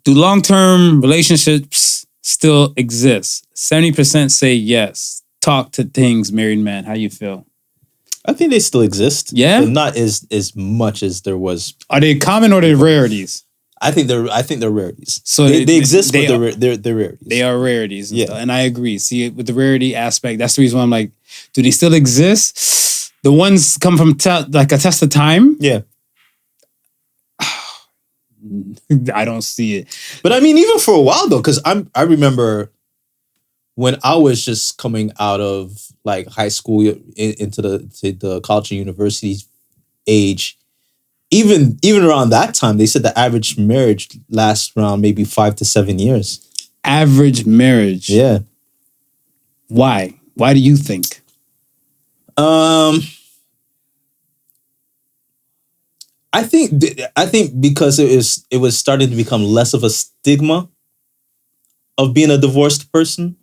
Do long-term relationships still exist? 70% say yes. Talk to things, married man. How you feel? I think they still exist. Yeah? But not as much as there was. Are they common or are they rarities? I think they're rarities. So they exist, but they're rarities. They are rarities. Yeah. And I agree. See, with the rarity aspect, that's the reason why I'm like, do they still exist? The ones come from like a test of time? Yeah. I don't see it. But I mean, even for a while though, because I remember when I was just coming out of like high school into the college and university age, even around that time, they said the average marriage lasts around maybe 5 to 7 years. Average marriage? Yeah. Why? Why do you think? I think because it was starting to become less of a stigma of being a divorced person,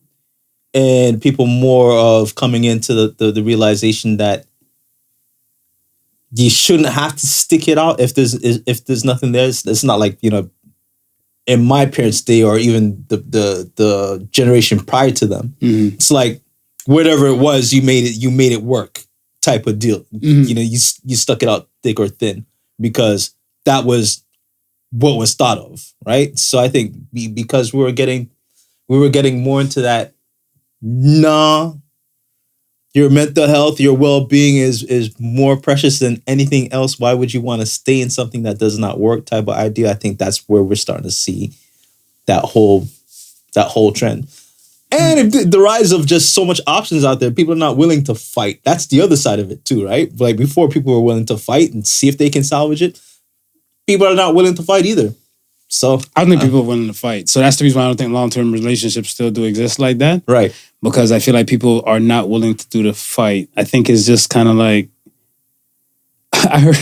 and people more of coming into the realization that you shouldn't have to stick it out if there's nothing there. It's not like, you know, in my parents' day or even the generation prior to them. Mm-hmm. It's like whatever it was, you made it work type of deal. Mm-hmm. You know, you stuck it out thick or thin because that was what was thought of, right? So I think because we were getting more into that. Nah. Your mental health, your well-being is more precious than anything else. Why would you want to stay in something that does not work type of idea? I think that's where we're starting to see that whole trend. And the rise of just so much options out there, people are not willing to fight. That's the other side of it too, right? Like before, people were willing to fight and see if they can salvage it. People are not willing to fight either. So I don't think people are willing to fight. So that's the reason why I don't think long-term relationships still do exist like that. Right. Because I feel like people are not willing to do the fight. I think it's just kind of like I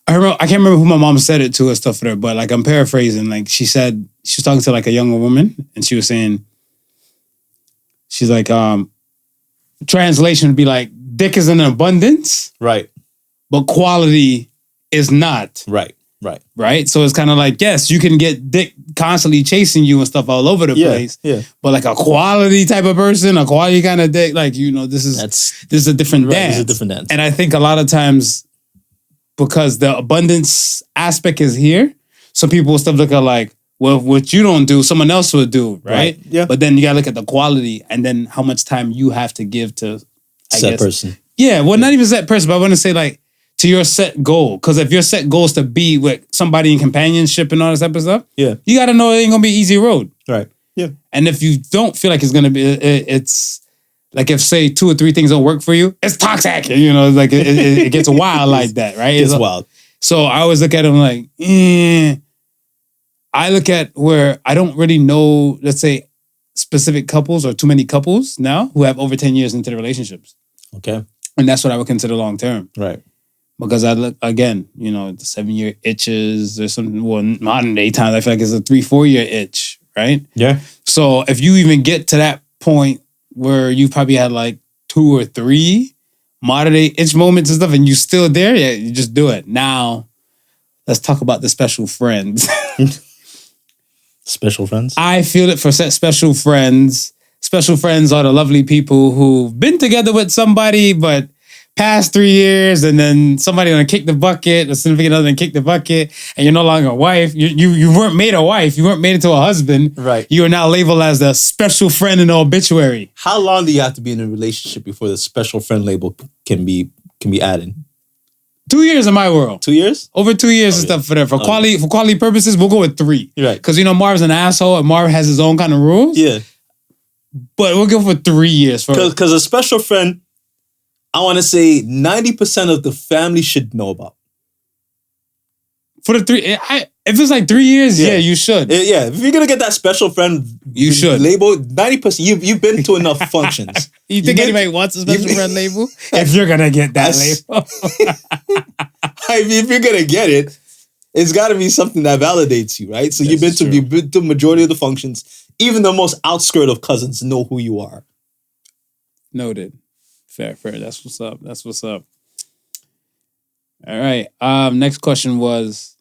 can't remember who my mom said it to and stuff for her, but like I'm paraphrasing. Like she said, she was talking to like a younger woman, and she was saying, she's like, translation would be like, dick is in abundance, right, but quality is not, right. So it's kind of like, yes, you can get dick constantly chasing you and stuff all over the place, but like a quality type of person, a quality kind of dick, like, you know, this is a different dance. It's a different dance, and I think a lot of times because the abundance aspect is here, so people will still look at like, well, what you don't do, someone else will do, right? Yeah. But then you gotta look at the quality and then how much time you have to give to set person. Yeah, well, not even set person, but I want to say like to your set goal. Because if your set goal is to be with somebody in companionship and all this type of stuff, you gotta know it ain't gonna be an easy road. Right. Yeah. And if you don't feel like it's gonna be, it's like if say 2 or 3 things don't work for you, it's toxic. You know, like it gets wild like that, right? It's wild. So I always look at them like, I look at where I don't really know, let's say, specific couples or too many couples now who have over 10 years into their relationships. Okay. And that's what I would consider long term. Right. Because I look, again, you know, the 7-year itches, there's some, well, modern day times, I feel like it's a 3-4 year itch, right? Yeah. So if you even get to that point where you probably had like 2 or 3 modern day itch moments and stuff and you still there, yeah, you just do it. Now, let's talk about the special friends. Special friends? I feel it for special friends. Special friends are the lovely people who've been together with somebody, but past 3 years, and then somebody gonna kick the bucket, a significant other gonna kick the bucket, and you're no longer a wife. You weren't made a wife. You weren't made into a husband. Right. You are now labeled as the special friend in the obituary. How long do you have to be in a relationship before the special friend label can be added? 2 years in my world. 2 years? Over 2 years and stuff for that. For quality purposes, we'll go with 3. Right. Because, you know, Marv's an asshole and Marv has his own kind of rules. Yeah. But we'll go for 3 years. Because a special friend, I want to say 90% of the family should know about. For the 3, if it's like 3 years, yeah, you should. Yeah, if you're gonna get that special friend, you should label 90%. You've been to enough functions. You think anybody wants a special friend label? If you're gonna get that label, if you're gonna get it, it's got to be something that validates you, right? So you've been to majority of the functions. Even the most outskirt of cousins know who you are. Noted. Fair. That's what's up. All right. Next question was,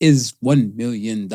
is $1 million